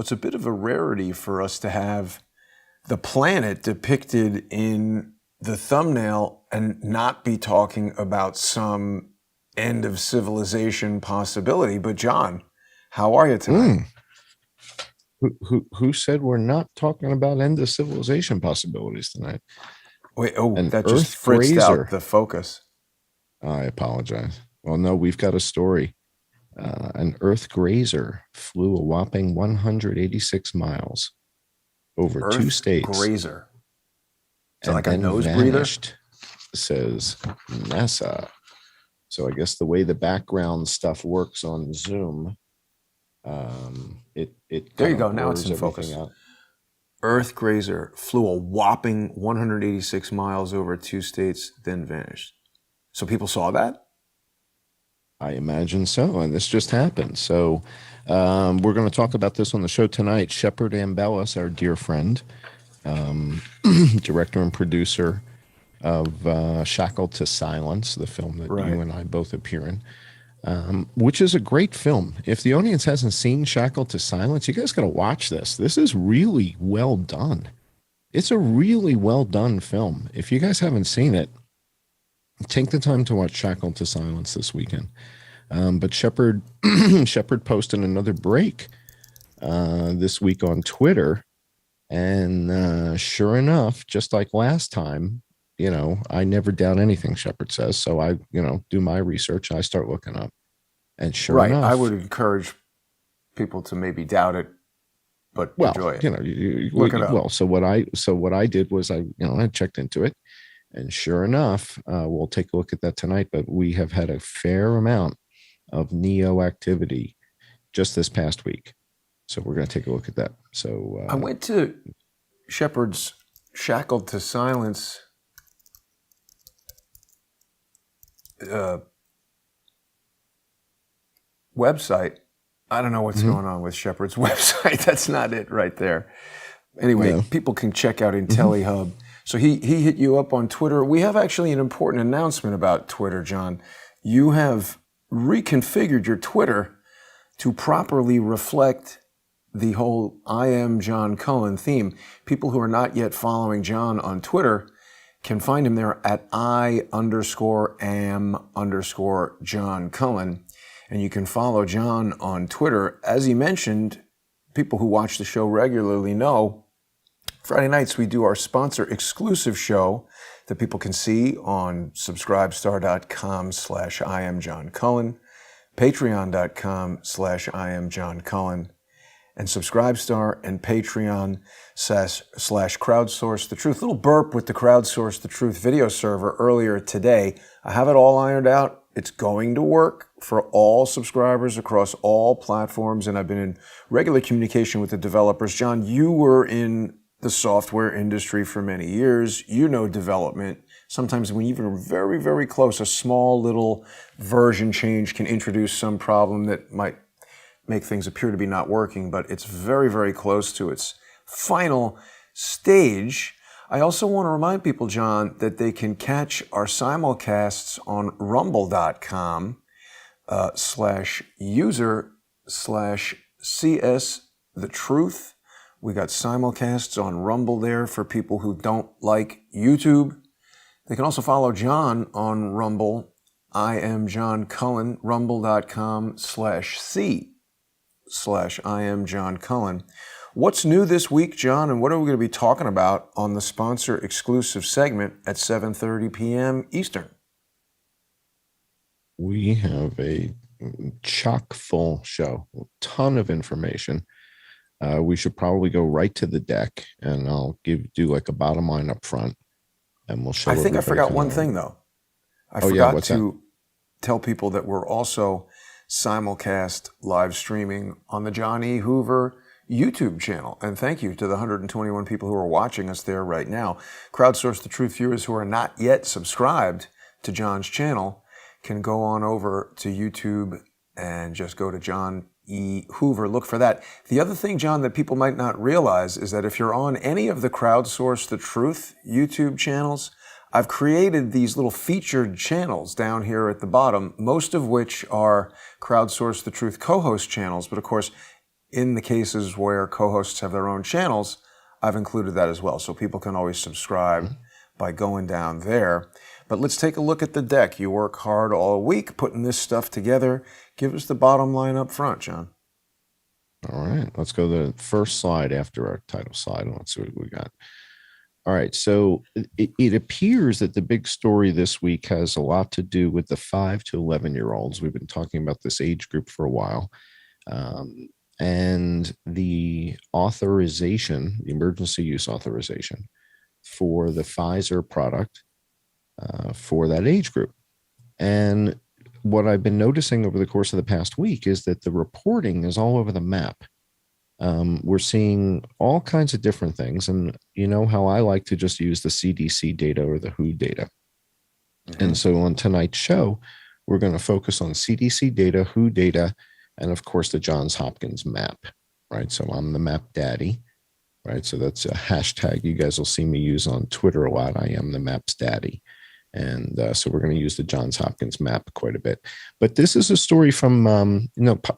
well, it's a bit of a rarity for us to have the planet depicted in the thumbnail and not be talking about some end of civilization possibility. But John, how are you tonight? Who said we're not talking about end of civilization possibilities tonight? Wait, oh, An that just Earth fritzed out grazer. the focus. I apologize. Well, no, we've got a story. An Earth grazer flew a whopping 186 miles over two Earth states grazer. Is it and like a then nose breather? vanished, says NASA. So I guess the way the background stuff works on Zoom, it There kind you of go. Now it's blurs in everything focus. out. Earth grazer flew a whopping 186 miles over two states, then vanished. So people saw that? I imagine so, and this just happened. So we're going to talk about this on the show tonight. Shepard Ambellis, our dear friend, director and producer of Shackled to Silence, the film that Right. you and I both appear in, which is a great film. If the audience hasn't seen Shackled to Silence, you guys got to watch this. This is really well done. It's a really well done film. If you guys haven't seen it, take the time to watch Shackled to Silence this weekend. But Shepard posted another break this week on Twitter, and sure enough, just like last time, I never doubt anything Shepard says. So I, do my research. I start looking up, and sure Right. enough, I would encourage people to maybe doubt it, but enjoy it. Look it up. Well, so what I did was I checked into it, and sure enough, we'll take a look at that tonight. But we have had a fair amount of Neo activity just this past week, so we're going to take a look at that. So I went to Shepard's Shackled to Silence website. I don't know what's going on with Shepard's website. That's not it right there. Anyway, people can check out IntelliHub. So he hit you up on Twitter. We have actually an important announcement about Twitter, John. You have reconfigured your Twitter to properly reflect the whole I am John Cullen theme. People who are not yet following John on Twitter can find him there at I_am_John Cullen. And you can follow John on Twitter. As he mentioned, people who watch the show regularly know Friday nights we do our sponsor exclusive show that people can see on subscribestar.com/IamJohnCullen, patreon.com/IamJohnCullen, and Subscribestar and Patreon /crowdsource the truth. Little burp with the crowdsource the truth video server earlier today. I have it all ironed out. It's going to work for all subscribers across all platforms, and I've been in regular communication with the developers. John, you were in the software industry for many years. You know development. Sometimes when even very, very close, a small little version change can introduce some problem that might make things appear to be not working, but it's very, very close to its final stage. I also want to remind people, John, that they can catch our simulcasts on rumble.com /user/CS the truth. We got simulcasts on Rumble there for people who don't like YouTube. They can also follow John on Rumble. I am John Cullen, rumble.com /C/I am John Cullen. What's new this week, John, and what are we going to be talking about on the sponsor exclusive segment at 7:30 p.m. Eastern? We have a chock full show, a ton of information. We should probably go right to the deck, and I'll do like a bottom line up front, and we'll show. I think I forgot one thing though. I forgot to tell people that we're also simulcast live streaming on the John E. Hoover YouTube channel. And thank you to the 121 people who are watching us there right now. Crowdsource the Truth viewers who are not yet subscribed to John's channel can go on over to YouTube and just go to John E. Hoover. Look for that. The other thing, John, that people might not realize is that if you're on any of the Crowdsource the Truth YouTube channels, I've created these little featured channels down here at the bottom, most of which are Crowdsource the Truth co-host channels. But of course, in the cases where co-hosts have their own channels, I've included that as well. So people can always subscribe by going down there. But let's take a look at the deck. You work hard all week putting this stuff together. Give us the bottom line up front, John. All right, let's go to the first slide after our title slide, and let's see what we got. All right, so it appears that the big story this week has a lot to do with the 5 to 11-year-olds. We've been talking about this age group for a while. And the authorization, the emergency use authorization for the Pfizer product for that age group. And what I've been noticing over the course of the past week is that the reporting is all over the map. We're seeing all kinds of different things. And you know how I like to just use the CDC data or the WHO data. Mm-hmm. And so on tonight's show, we're going to focus on CDC data, WHO data, and of course the Johns Hopkins map, right? So I'm the map daddy, right? So that's a hashtag you guys will see me use on Twitter a lot. I am the maps daddy. And so we're going to use the Johns Hopkins map quite a bit. But this is a story from,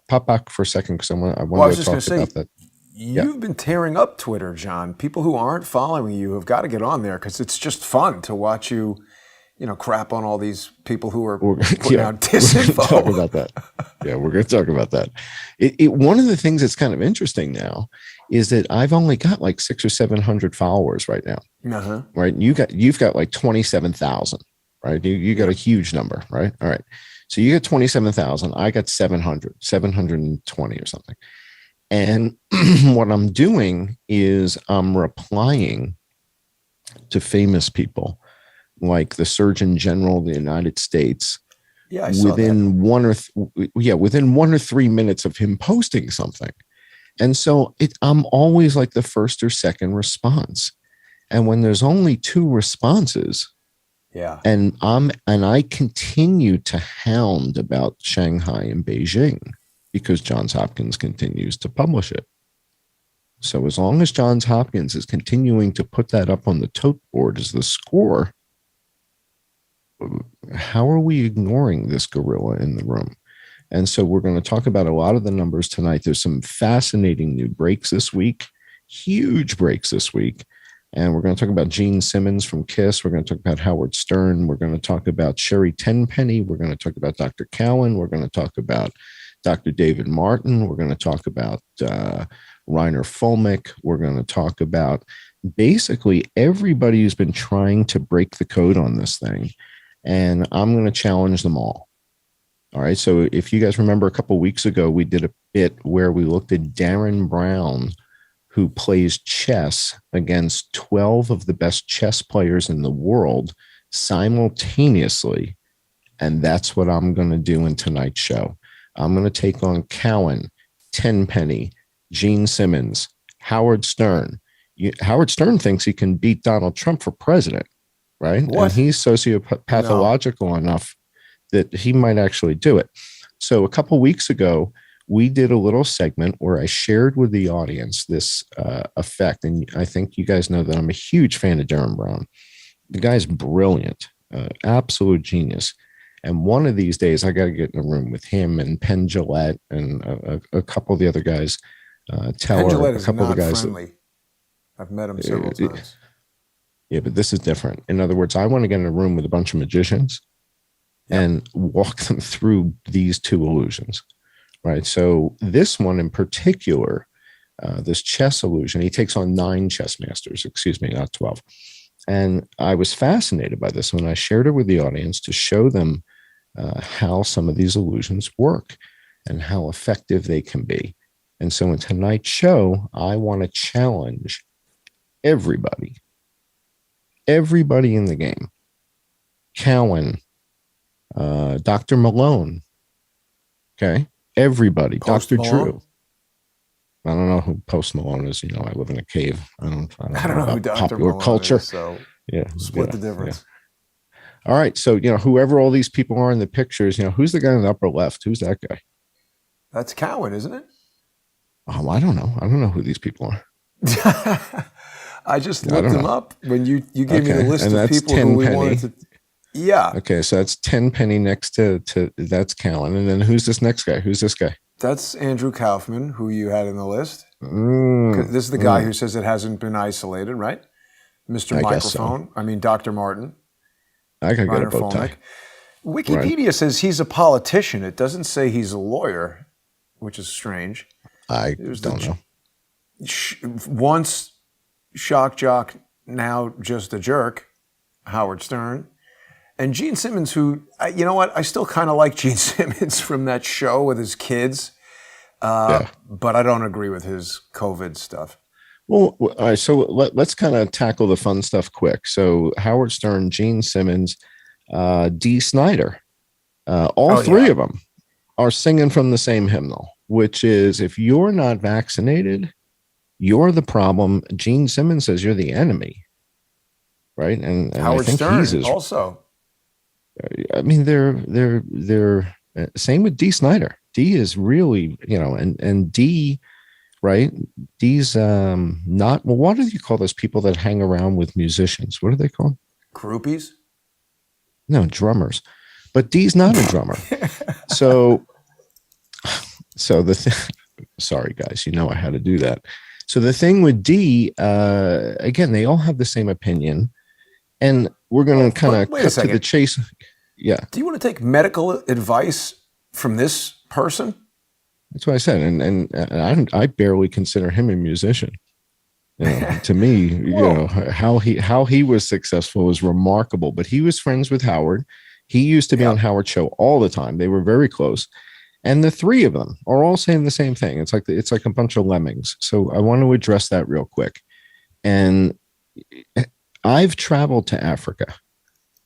pop back for a second because I want to talk about that. You've been tearing up Twitter, John. People who aren't following you have got to get on there because it's just fun to watch you, crap on all these people who are putting out disinfo. We're talk about that. Yeah, we're going to talk about that. One of the things that's kind of interesting now is that I've only got like 600 or 700 followers right now. Uh-huh. Right. You've got like 27,000, right? You got a huge number, right? All right. So you got 27,000. I got 720 or something. And what I'm doing is I'm replying to famous people like the Surgeon General of the United States. Yeah, I saw within within 1 or 3 minutes of him posting something. And so I'm always like the first or second response. And when there's only 2 responses, and I continue to hound about Shanghai and Beijing because Johns Hopkins continues to publish it. So as long as Johns Hopkins is continuing to put that up on the tote board as the score, how are we ignoring this gorilla in the room? And so we're going to talk about a lot of the numbers tonight. There's some fascinating new breaks this week, huge breaks this week. And we're going to talk about Gene Simmons from KISS. We're going to talk about Howard Stern. We're going to talk about Sherry Tenpenny. We're going to talk about Dr. Cullen. We're going to talk about Dr. David Martin. We're going to talk about Reiner Fulmick. We're going to talk about basically everybody who's been trying to break the code on this thing. And I'm going to challenge them all. All right. So if you guys remember a couple of weeks ago, we did a bit where we looked at Darren Brown, who plays chess against 12 of the best chess players in the world simultaneously. And that's what I'm going to do in tonight's show. I'm going to take on Cullen, Tenpenny, Gene Simmons, Howard Stern. Howard Stern thinks he can beat Donald Trump for president. Right. What? And he's sociopathological enough that he might actually do it. So a couple of weeks ago, we did a little segment where I shared with the audience this effect. And I think you guys know that I'm a huge fan of Darren Brown. The guy's brilliant, absolute genius. And one of these days, I got to get in a room with him and Penn Jillette and a couple of the other guys. Penn Jillette is not friendly. I've met him several times. Yeah, but this is different. In other words, I want to get in a room with a bunch of magicians and walk them through these 2 illusions, right? So this one in particular, this chess illusion, he takes on 9 chess masters, not 12. And I was fascinated by this when I shared it with the audience to show them how some of these illusions work and how effective they can be. And so in tonight's show, I want to challenge everybody in the game. Cullen, Dr. Malone, okay? Everybody, Post Dr. Malone? Drew. I don't know who Post Malone is. I live in a cave. I don't know who Dr. popular Malone culture. Is, so yeah, split the difference. Yeah. All right, so whoever all these people are in the pictures, who's the guy in the upper left? Who's that guy? That's Cullen, isn't it? Oh, I don't know. I don't know who these people are. I just looked them up when you gave me the list of people who we wanted to. Yeah. Okay, so that's Tenpenny next to that's Cullen, and then who's this next guy? Who's this guy? That's Andrew Kaufman, who you had in the list. Mm, This is the guy who says it hasn't been isolated, right? Mr. I guess so. Microphone. I mean, Dr. Martin. I could get a Reiner bow tie. Folnick. Wikipedia says he's a politician. It doesn't say he's a lawyer, which is strange. I don't know. Once shock jock, now just a jerk, Howard Stern. And Gene Simmons, who, you know what? I still kind of like Gene Simmons from that show with his kids. But I don't agree with his COVID stuff. Well, all right, so let's kind of tackle the fun stuff quick. So Howard Stern, Gene Simmons, Dee Snider, all three of them are singing from the same hymnal, which is, if you're not vaccinated, you're the problem. Gene Simmons says you're the enemy, right? And Howard I think Stern he's also. I mean, they're same with Dee Snider. Dee is really, and Dee, right? Dee's not, well, what do you call those people that hang around with musicians? What are they called? Groupies? No, drummers. But Dee's not a drummer. So sorry guys, I had to do that. So the thing with Dee, again, they all have the same opinion, and we're going to kind of cut to the chase. Yeah. Do you want to take medical advice from this person? That's what I said, and I barely consider him a musician. To me, how he was successful is remarkable. But he was friends with Howard. He used to be on Howard's show all the time. They were very close, and the three of them are all saying the same thing. It's like a bunch of lemmings. So I want to address that real quick. And I've traveled to Africa,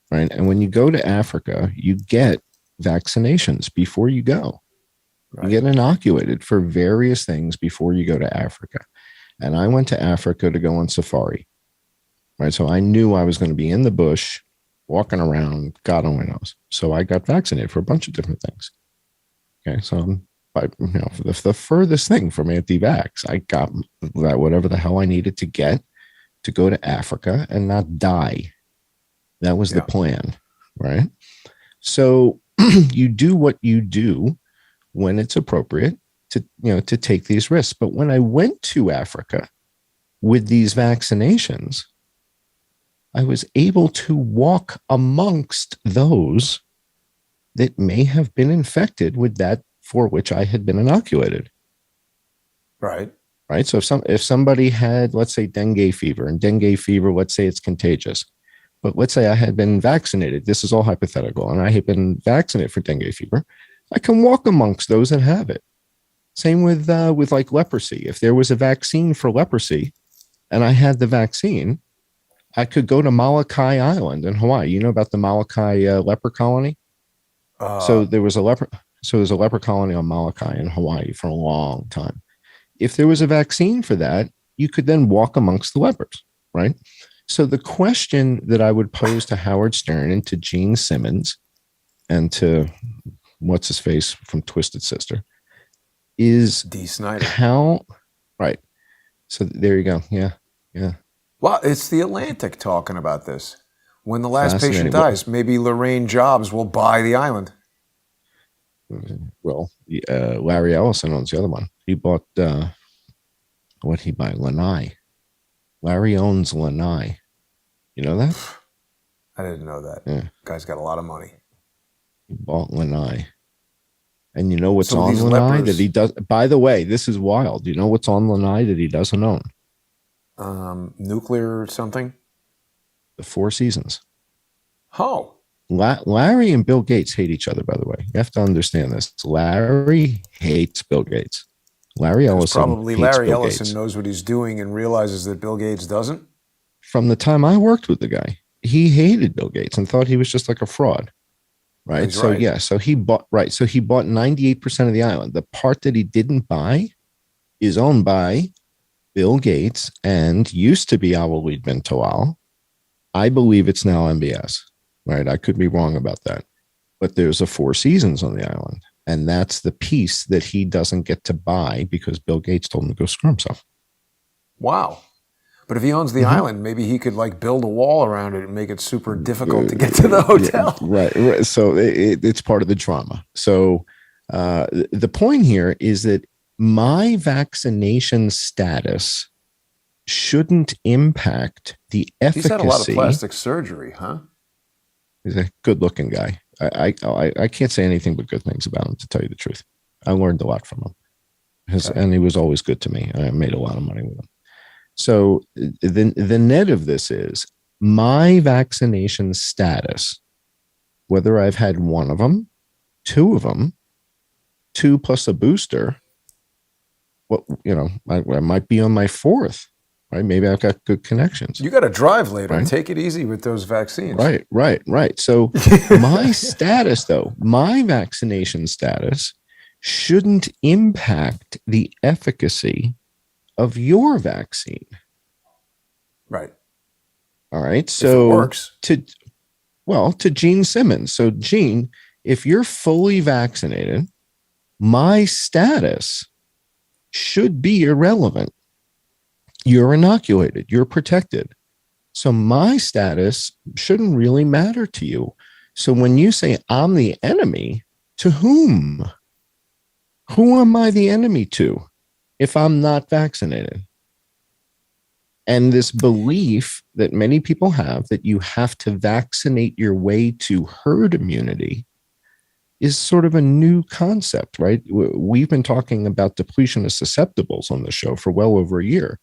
right? And when you go to Africa, you get vaccinations before you go. Right. You get inoculated for various things before you go to Africa. And I went to Africa to go on safari, right? So I knew I was going to be in the bush, walking around, God only knows. So I got vaccinated for a bunch of different things. Okay, so the furthest thing from anti-vax, I got whatever the hell I needed to get to go to Africa and not die. That was the plan, right? So you do what you do when it's appropriate to take these risks. But when I went to Africa with these vaccinations, I was able to walk amongst those that may have been infected with that for which I had been inoculated. Right. Right. So if somebody had, let's say, dengue fever, and dengue fever, let's say it's contagious, but let's say I had been vaccinated. This is all hypothetical, and I had been vaccinated for dengue fever. I can walk amongst those that have it. Same with like leprosy. If there was a vaccine for leprosy and I had the vaccine, I could go to Molokai Island in Hawaii. You know about the Molokai leper colony? So there's a leper colony on Molokai in Hawaii for a long time. If there was a vaccine for that, you could then walk amongst the lepers, right? So the question that I would pose to Howard Stern and to Gene Simmons and to what's his face from Twisted Sister is Dee Snider. How, right. So there you go. Yeah. Well, it's the Atlantic talking about this. When the last patient dies, maybe Lorraine Jobs will buy the island. Well, Larry Ellison owns the other one. He bought, what'd he buy? Lanai. Larry owns Lanai. You know that? I didn't know that. Yeah. Guy's got a lot of money. He bought Lanai. And you know what's on Lanai that he does? By the way, this is wild. You know what's on Lanai that he doesn't own? Nuclear something? The Four Seasons. Oh. Larry and Bill Gates hate each other, by the way. You have to understand this. Larry hates Bill Gates. Larry Ellison probably hates Larry Bill Ellison Gates. knows what he's doing and realizes that Bill Gates doesn't? From the time I worked with the guy, he hated Bill Gates and thought he was just like a fraud. Right. He's so right. yeah. So he bought 98% of the island. The part that he didn't buy is owned by Bill Gates and used to be Awaleed bin Tawal. I believe it's now MBS. Right. I could be wrong about that. But there's a Four Seasons on the island. And that's the piece that he doesn't get to buy because Bill Gates told him to go screw himself. Wow. But if he owns the island, maybe he could like build a wall around it and make it super difficult to get to the hotel. Yeah, right. So it's part of the drama. So The point here is that my vaccination status shouldn't impact the efficacy. He's had a lot of plastic surgery, huh? He's a good-looking guy. I can't say anything but good things about him, to tell you the truth. I learned a lot from him, and he was always good to me. I made a lot of money with him. So the net of this is my vaccination status, whether I've had one of them, two of them, 2 plus a booster. Well, I might be on my 4th, right? Maybe I've got good connections. You got to drive later. Right? Take it easy with those vaccines. Right. So my status, though, my vaccination status shouldn't impact the efficacy of your vaccine. Right. All right. So if it works. To Gene Simmons. So Gene, if you're fully vaccinated, my status should be irrelevant. You're inoculated, you're protected. So my status shouldn't really matter to you. So when you say I'm the enemy, to whom? Who am I the enemy to if I'm not vaccinated? And this belief that many people have that you have to vaccinate your way to herd immunity is sort of a new concept, right? We've been talking about depletion of susceptibles on the show for well over a year.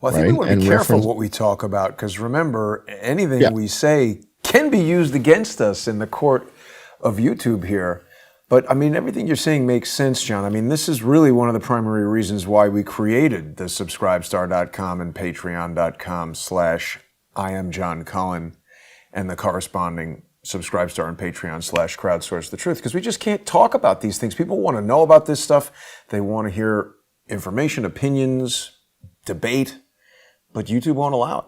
Well, I think we want to be careful what we talk about, because remember, anything we say can be used against us in the court of YouTube here. But I mean, everything you're saying makes sense, John. I mean, this is really one of the primary reasons why we created the subscribestar.com and patreon.com/I am John Cullen and the corresponding Subscribestar and Patreon /crowdsource the truth, because we just can't talk about these things. People want to know about this stuff. They want to hear information, opinions, debate, but YouTube won't allow it.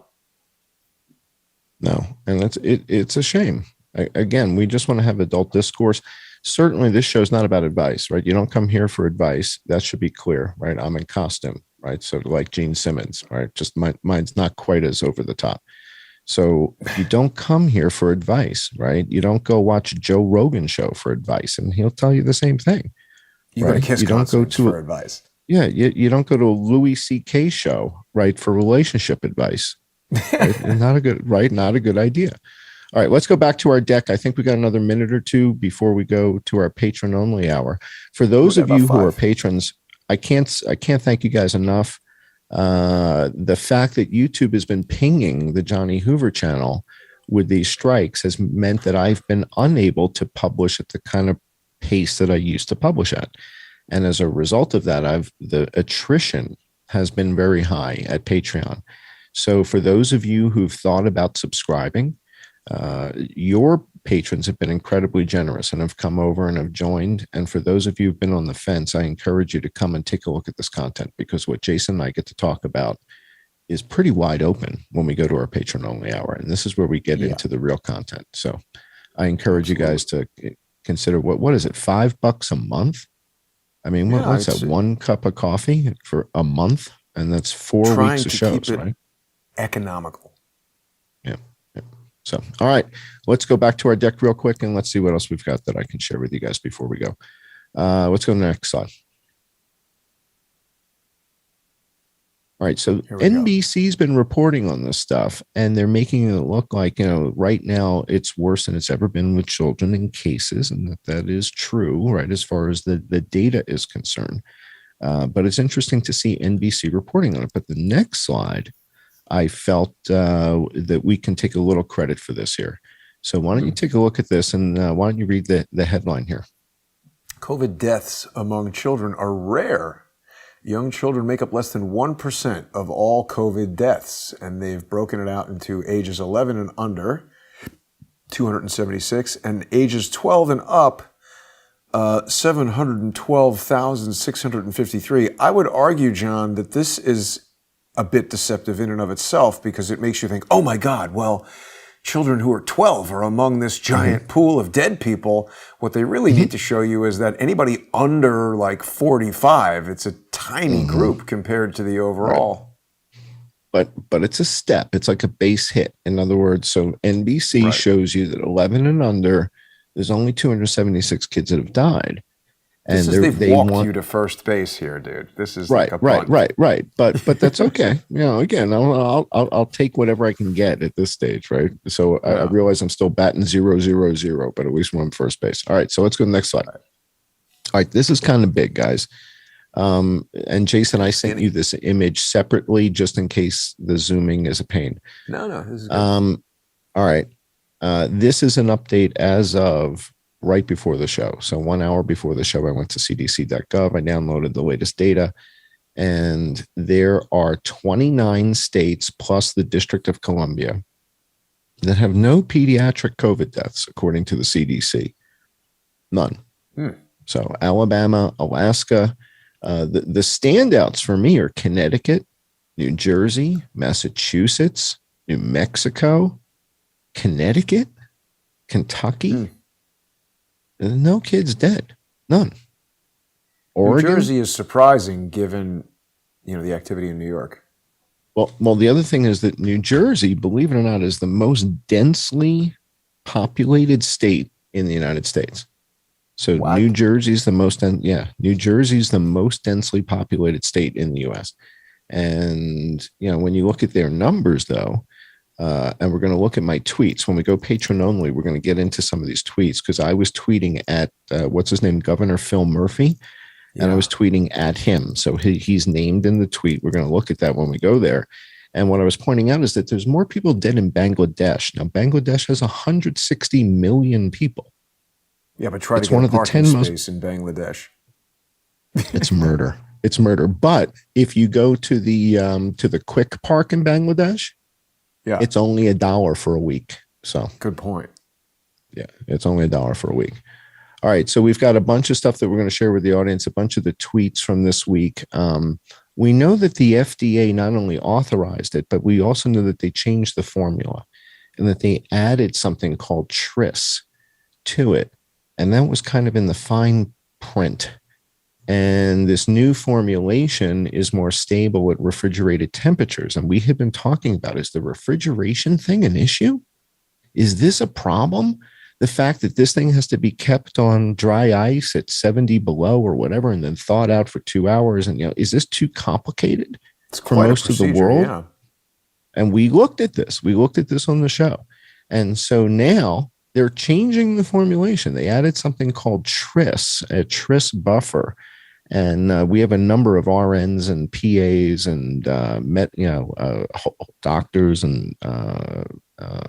No, and it's a shame. Again, we just want to have adult discourse. Certainly this show's not about advice, right? You don't come here for advice. That should be clear, right? I'm in costume, right? So like Gene Simmons, right? Just mine's not quite as over the top. So you don't come here for advice, right? You don't go watch Joe Rogan show for advice, and he'll tell you the same thing. You go to Kiss concerts for advice. Yeah, you don't go to a Louis C.K. show, right, for relationship advice. Right? Not a good idea. All right, let's go back to our deck. I think we got another minute or two before we go to our patron only hour. For those of you who are patrons, I can't thank you guys enough. The fact that YouTube has been pinging the Johnny Hoover channel with these strikes has meant that I've been unable to publish at the kind of pace that I used to publish at. And as a result of that, the attrition has been very high at Patreon. So for those of you who've thought about subscribing, your patrons have been incredibly generous and have come over and have joined. And for those of you who've been on the fence, I encourage you to come and take a look at this content, because what Jason and I get to talk about is pretty wide open when we go to our patron only hour. And this is where we get into the real content. So I encourage you guys to consider what is it, $5 a month? I mean, what's that? 1 cup of coffee for a month? And that's 4 weeks of shows, right? Economical. Yeah. So, all right, let's go back to our deck real quick and let's see what else we've got that I can share with you guys before we go. Let's go to the next slide. All right, so NBC's been reporting on this stuff, and they're making it look like, right now it's worse than it's ever been with children in cases, and that is true, right, as far as the data is concerned. But it's interesting to see NBC reporting on it. But the next slide, I felt that we can take a little credit for this here. So why don't you take a look at this, and why don't you read the headline here? COVID deaths among children are rare. Young children make up less than 1% of all COVID deaths, and they've broken it out into ages 11 and under, 276, and ages 12 and up, 712,653. I would argue, John, that this is a bit deceptive in and of itself, because it makes you think, oh my God, well, children who are 12 are among this giant pool of dead people. What they really need to show you is that anybody under like 45, it's a tiny group compared to the overall. Right. But it's a step. It's like a base hit. In other words, so NBC shows you that 11 and under, there's only 276 kids that have died. This and is they've they walked want you to first base here, dude. This is right, like a punt. right. But that's okay. Again, I'll take whatever I can get at this stage, right? So I Yeah. realize I'm still batting 0-0-0, but at least we're on first base. All right, so let's go to the next slide. All right, this is kind of big, guys. And Jason, I sent you this image separately just in case the zooming is a pain. No, this is good. All right. This is an update as of right before the show. So 1 hour before the show, I went to cdc.gov. I downloaded the latest data, and there are 29 states plus the District of Columbia that have no pediatric COVID deaths, according to the CDC. None. So Alabama, Alaska. The standouts for me are Connecticut, New Jersey, Massachusetts, New Mexico, Connecticut, Kentucky. No kids dead. None. Oregon. New Jersey is surprising given, the activity in New York. Well, the other thing is that New Jersey, believe it or not, is the most densely populated state in the United States. So what? New Jersey's the most densely populated state in the U.S. And, when you look at their numbers, though, and we're going to look at my tweets. When we go patron only, we're going to get into some of these tweets because I was tweeting at, what's his name, Governor Phil Murphy, and I was tweeting at him. So he's named in the tweet. We're going to look at that when we go there. And what I was pointing out is that there's more people dead in Bangladesh. Now, Bangladesh has 160 million people. Yeah, but try to get a parking space in Bangladesh. It's murder. It's murder. But if you go to the Quick Park in Bangladesh, it's only $1 for a week. So good point. Yeah, it's only $1 for a week. All right, so we've got a bunch of stuff that we're going to share with the audience, a bunch of the tweets from this week. We know that the FDA not only authorized it, but we also know that they changed the formula and that they added something called tris to it. And that was kind of in the fine print. And this new formulation is more stable at refrigerated temperatures. And we have been talking about, is the refrigeration thing an issue? Is this a problem? The fact that this thing has to be kept on dry ice at 70 below or whatever, and then thawed out for 2 hours. And, is this too complicated for most of the world? Yeah. And we looked at this. We looked at this on the show. And so now they're changing the formulation. They added something called tris, a tris buffer. And we have a number of RNs and PAs and doctors and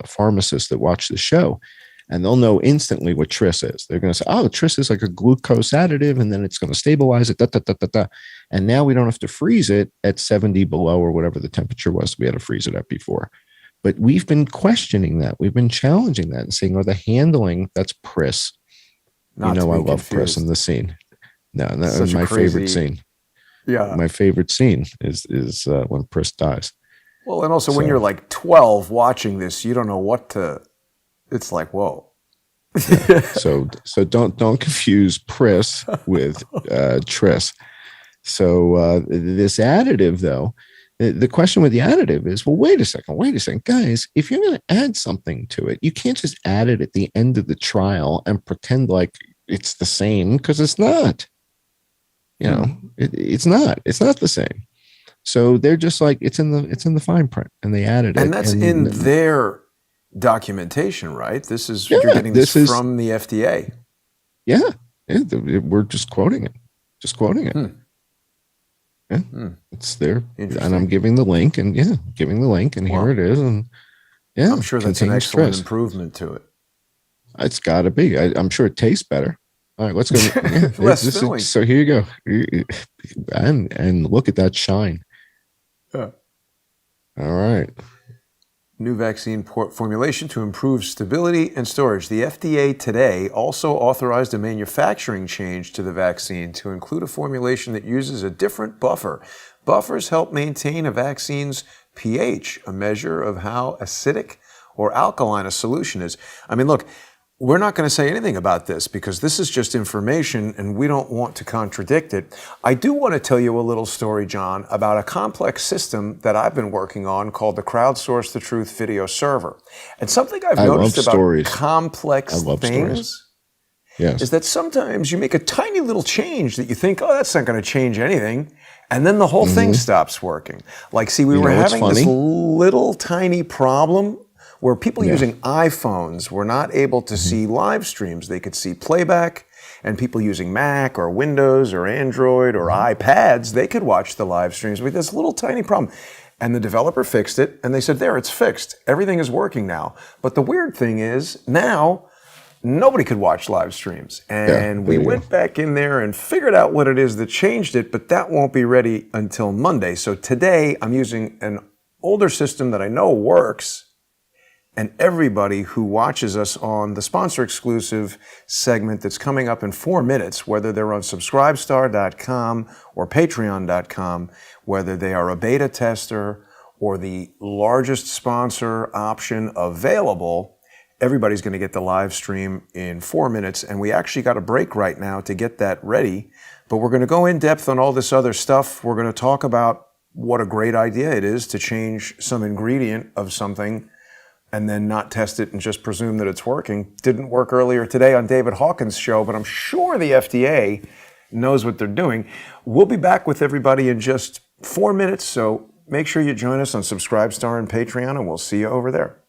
pharmacists that watch the show, and they'll know instantly what tris is. They're going to say, "Oh, tris is like a glucose additive, and then it's going to stabilize it." And now we don't have to freeze it at 70 below or whatever the temperature was we had to freeze it at before. But we've been questioning that. We've been challenging that and saying, "Oh, the handling, that's Pris." I love Pris in the scene. No, that was my favorite scene. Yeah. My favorite scene is when Pris dies. Well, and also when you're like 12 watching this, you don't know what to, it's like, whoa. Yeah. So don't confuse Pris with tris. So this additive, though, the question with the additive is, well, wait a second, guys, if you're going to add something to it, you can't just add it at the end of the trial and pretend like it's the same, because it's not. It's not the same. So they're just like, it's in the fine print, and they added it. And that's in their documentation, right? This is, you're getting this from the FDA. Yeah. We're just quoting it. Yeah. It's there. And I'm giving the link, and here it is. And I'm sure that's an excellent improvement to it. It's got to be. I'm sure it tastes better. All right, let's go. Yeah, so here you go. And look at that shine. Yeah. All right. New vaccine formulation to improve stability and storage. The FDA today also authorized a manufacturing change to the vaccine to include a formulation that uses a different buffer. Buffers help maintain a vaccine's pH, a measure of how acidic or alkaline a solution is. I mean, look, we're not going to say anything about this because this is just information and we don't want to contradict it. I do want to tell you a little story, John, about a complex system that I've been working on called the Crowdsource the Truth video server. And something I've noticed about complex things Yes. is that sometimes you make a tiny little change that you think, oh, that's not going to change anything. And then the whole thing stops working. Like, see, we were know what's having this funny? little tiny problem where people using iPhones were not able to see live streams. They could see playback, and people using Mac or Windows or Android or iPads, they could watch the live streams with this little tiny problem. And the developer fixed it, and they said, there, it's fixed. Everything is working now. But the weird thing is, now, nobody could watch live streams. And we went back in there and figured out what it is that changed it, but that won't be ready until Monday. So today, I'm using an older system that I know works, and everybody who watches us on the sponsor exclusive segment that's coming up in 4 minutes, whether they're on subscribestar.com or patreon.com, whether they are a beta tester or the largest sponsor option available, everybody's going to get the live stream in 4 minutes. And we actually got a break right now to get that ready. But we're going to go in depth on all this other stuff. We're going to talk about what a great idea it is to change some ingredient of something and then not test it and just presume that it's working. Didn't work earlier today on David Hawkins' show, but I'm sure the FDA knows what they're doing. We'll be back with everybody in just 4 minutes, so make sure you join us on Subscribestar and Patreon, and we'll see you over there.